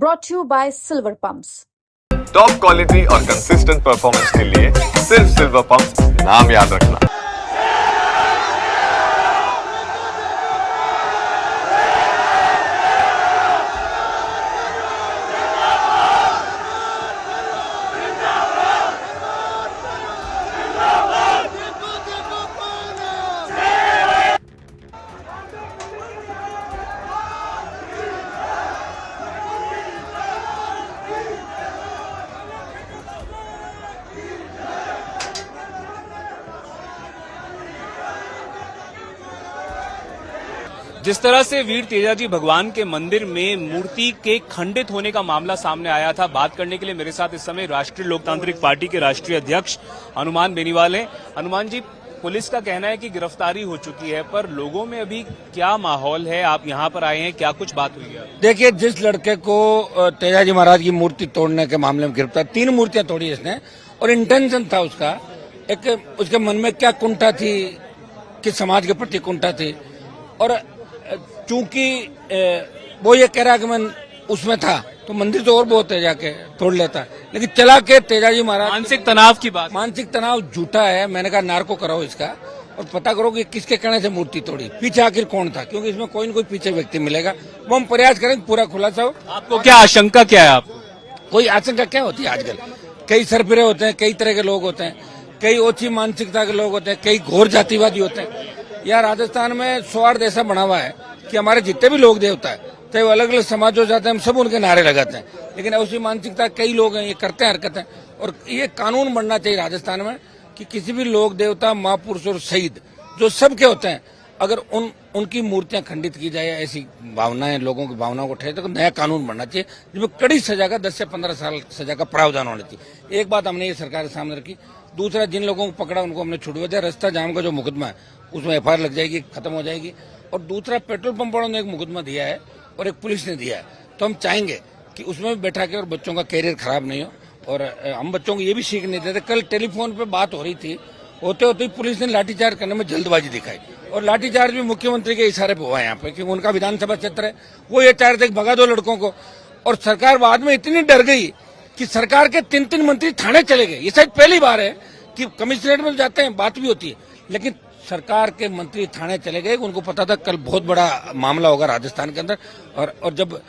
brought to you by Silver Pumps. Top quality और consistent performance के लिए सिर्फ सिल्वर पंप्स नाम याद रखना। जिस तरह से वीर तेजाजी भगवान के मंदिर में मूर्ति के खंडित होने का मामला सामने आया था, बात करने के लिए मेरे साथ इस समय राष्ट्रीय लोकतांत्रिक पार्टी के राष्ट्रीय अध्यक्ष हनुमान बेनीवाल हैं। हनुमान जी, पुलिस का कहना है कि गिरफ्तारी हो चुकी है, पर लोगों में अभी क्या माहौल है? आप यहाँ पर आए हैं, क्या कुछ बात हुई है? देखिए, जिस लड़के को तेजाजी महाराज की मूर्ति तोड़ने के मामले में गिरफ्तार, 3 मूर्तियां तोड़ी इसने, और इंटेंशन था उसका, एक उसके मन में क्या कुंठा थी, किस समाज के प्रति कुंठा थी, और चूंकि वो ये कह रहा कि मैं उसमें था तो मंदिर तो और बहुत है, जाके तोड़ लेता, लेकिन चला के तेजाजी महाराज। मानसिक तनाव की बात, मानसिक तनाव झूठा है। मैंने कहा नार्को कराओ इसका और पता करो कि किसके कहने से मूर्ति तोड़ी, पीछे आखिर कौन था, क्योंकि इसमें कोई न कोई पीछे व्यक्ति मिलेगा। वो हम प्रयास करेंगे पूरा खुलासा हो। आपको क्या आशंका क्या है? आपको कोई आशंका क्या होती है? आजकल कई सरफिरे होते हैं, कई तरह के लोग होते हैं, कई ओछी मानसिकता के लोग होते हैं, कई घोर जातिवादी होते हैं। यार, राजस्थान में सौहार्द ऐसा बना हुआ है कि हमारे जितने भी लोग देवता है, चाहे वो अलग अलग समाजों जाते हैं, हम सब उनके नारे लगाते हैं, लेकिन उसी मानसिकता कई लोग हैं, ये करते हैं हरकतें। और ये कानून बनना चाहिए राजस्थान में कि किसी भी लोग देवता, महापुरुष और शहीद जो सबके होते हैं, अगर उनकी मूर्तियां खंडित की जाए, ऐसी भावनाएं, लोगों की भावनाओं को ठेस, तो नया कानून बनना चाहिए जिसमें कड़ी सजा का 10 से 15 साल सजा का प्रावधान होना चाहिए। एक बात हमने ये सरकार के सामने रखी। दूसरा, जिन लोगों को पकड़ा उनको हमने छुड़वा दिया। रास्ता जाम का जो मुकदमा है उसमें FIR लग जाएगी, खत्म हो जाएगी। और दूसरा, पेट्रोल पंप वालों ने एक मुकदमा दिया है और एक पुलिस ने दिया है, तो हम चाहेंगे कि उसमें भी बैठा के और बच्चों का कैरियर खराब नहीं हो। और हम बच्चों को ये भी सीख नहीं देते। कल टेलीफोन पे बात हो रही थी, होते होते ही पुलिस ने लाठीचार्ज करने में जल्दबाजी दिखाई, और लाठीचार्ज भी मुख्यमंत्री के इशारे पे हुआ है यहाँ पे, क्योंकि उनका विधानसभा क्षेत्र है। वो ये चाह रहे थे भगा दो लड़कों को, और सरकार बाद में इतनी डर गई कि सरकार के 3 मंत्री थाने चले गए। ये शायद पहली बार है कि कमिश्नरेट में जाते हैं, बात भी होती है, लेकिन सरकार के मंत्री थाने चले गए। उनको पता था कल बहुत बड़ा मामला होगा राजस्थान के अंदर, और जब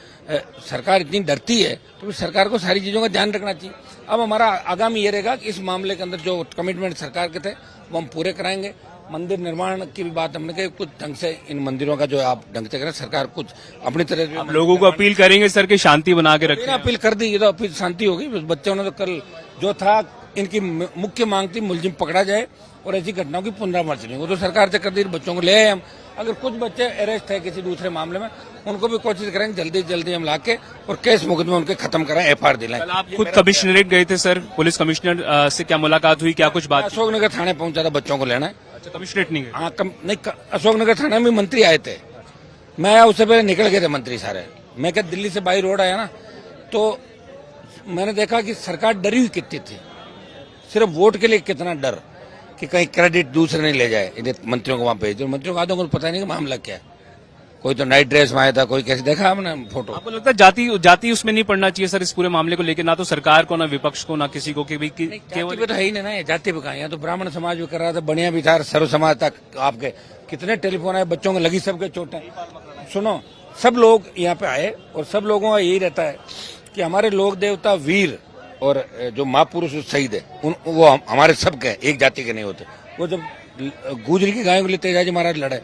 सरकार इतनी डरती है तो सरकार को सारी चीजों का ध्यान रखना चाहिए। अब हमारा आगामी ये रहेगा कि इस मामले के अंदर जो कमिटमेंट सरकार के थे वो हम पूरे कराएंगे। मंदिर निर्माण की भी बात हमने कही, कुछ ढंग से इन मंदिरों का जो आप ढंग से करें, सरकार कुछ अपनी तरह से लोगों को अपील करेंगे सर कि शांति बना के रखें। अपील कर दी, ये तो अपील शांति होगी। बच्चों ने तो कल जो था, इनकी मुख्य मांग थी मुलजिम पकड़ा जाए और ऐसी घटनाओं की पुनरावृत्ति नहीं। वो तो सरकार से कर दी, बच्चों को ले आए हम। अगर कुछ बच्चे अरेस्ट है किसी दूसरे मामले में, उनको भी कोशिश करेंगे जल्दी जल्दी हम लाके और केस मुकदमे उनके खत्म कराएं, FIR दिलाएं। आप खुद कमिश्नरेट गए थे सर, पुलिस कमिश्नर से क्या मुलाकात हुई, क्या कुछ बात? अशोकनगर थाने पहुंचा था बच्चों को लेना। अच्छा, कमिश्नरेट नहीं गए? हाँ, नहीं, अशोकनगर थाने में मंत्री आए थे, मैं आया उससे पहले निकल गए थे मंत्री सारे। मैं क्या दिल्ली से बाई रोड आया ना, तो मैंने देखा कि सरकार डरी हुई कितनी थी, सिर्फ वोट के लिए कितना डर कि कहीं क्रेडिट दूसरे नहीं ले जाए, इन्हें मंत्रियों को वहां भेज दो। मंत्रियों को आधों को पता नहीं कि मामला क्या है। कोई तो नाइट ड्रेस में आया था, कोई कैसे, देखा हमने फोटो। आपको लगता है जाति उसमें नहीं पड़ना चाहिए सर इस पूरे मामले को लेकर, ना तो सरकार को, ना विपक्ष को, ना किसी को? केवल तो है ही नहीं, जाति भी कहा। यहाँ तो ब्राह्मण समाज भी कर रहा था, बढ़िया विचार, सर्व समाज तक आपके कितने टेलीफोन आए, बच्चों को लगी सबके चोटें। सुनो, सब लोग यहाँ पे आए और सब लोगों का यही रहता है कि हमारे लोक देवता वीर और जो महापुरुष शहीद है वो हमारे सबके, एक जाति के नहीं होते। वो जब गुजरी की गायों के लिए तेजाजी महाराज लड़े,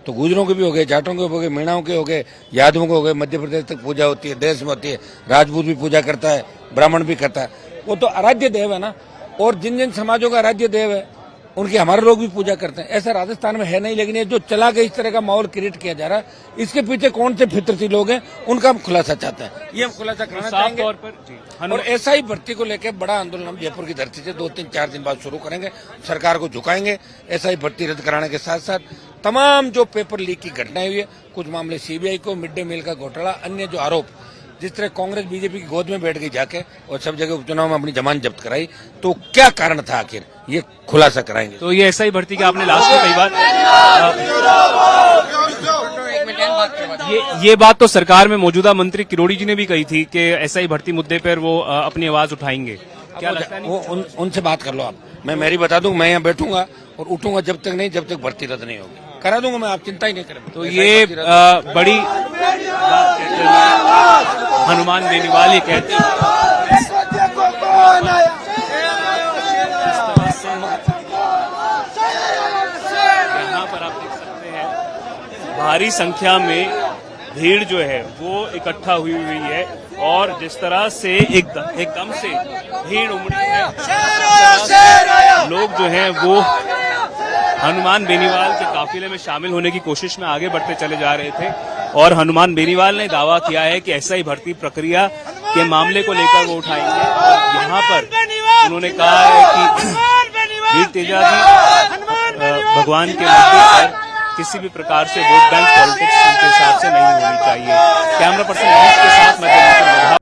तो गुजरों के भी हो गए, जाटों के हो गए, मीणाओं के हो गए, यादवों के हो गए। मध्य प्रदेश तक पूजा होती है, देश में होती है, राजपूत भी पूजा करता है, ब्राह्मण भी करता है। वो तो आराध्य देव है ना, और जिन जिन समाजों का आराध्य देव है उनकी हमारे लोग भी पूजा करते हैं। ऐसा राजस्थान में है नहीं, लेकिन ये जो चला के इस तरह का माहौल क्रिएट किया जा रहा है, इसके पीछे कौन से फितरती लोग हैं उनका हम खुलासा चाहते हैं। ये हम खुलासा करना चाहेंगे। और ऐसा ही भर्ती को लेकर बड़ा आंदोलन हम जयपुर की धरती से 2-3-4 दिन बाद शुरू करेंगे, सरकार को झुकाएंगे। ऐसा ही भर्ती रद्द कराने के साथ साथ तमाम जो पेपर लीक की घटनाएं हुई है, कुछ मामले CBI को, मिड डे मील का घोटाला, अन्य जो आरोप, जिस तरह कांग्रेस बीजेपी की गोद में बैठ गई जाके और सब जगह उपचुनाव में अपनी जमानत जब्त कराई, तो क्या कारण था आखिर, ये खुलासा कराएंगे। तो ये SI भर्ती का आपने लास्ट में कई बार ये बात तो सरकार में मौजूदा मंत्री किरोड़ी जी ने भी कही थी कि एसआई भर्ती मुद्दे पर वो अपनी आवाज उठाएंगे। क्या लगता है? वो उनसे बात कर लो आप। मैं मेरी बता दूं, मैं यहाँ बैठूंगा और उठूंगा जब तक भर्ती रद्द नहीं होगी। करा दूंगा मैं, आप चिंता ही नहीं करें। तो ये बड़ी हनुमान बेनीवाल ये कहते हैं यहाँ पर आप देख सकते हैं भारी संख्या में भीड़ जो है वो इकट्ठा हुई है और जिस तरह से एकदम से भीड़ उमड़ी है, लोग जो हैं वो हनुमान बेनीवाल के काफिले में शामिल होने की कोशिश में आगे बढ़ते चले जा रहे थे और हनुमान बेनीवाल ने दावा किया है कि एसआई भर्ती प्रक्रिया के मामले को लेकर वो उठाएंगे। और यहाँ पर उन्होंने कहा है कि वीर तेजा जी भगवान के मुद्दे पर किसी भी प्रकार से वोट बैंक पॉलिटिक्स उनके हिसाब से नहीं होनी चाहिए। कैमरा पर्सन मनीष के साथ मैं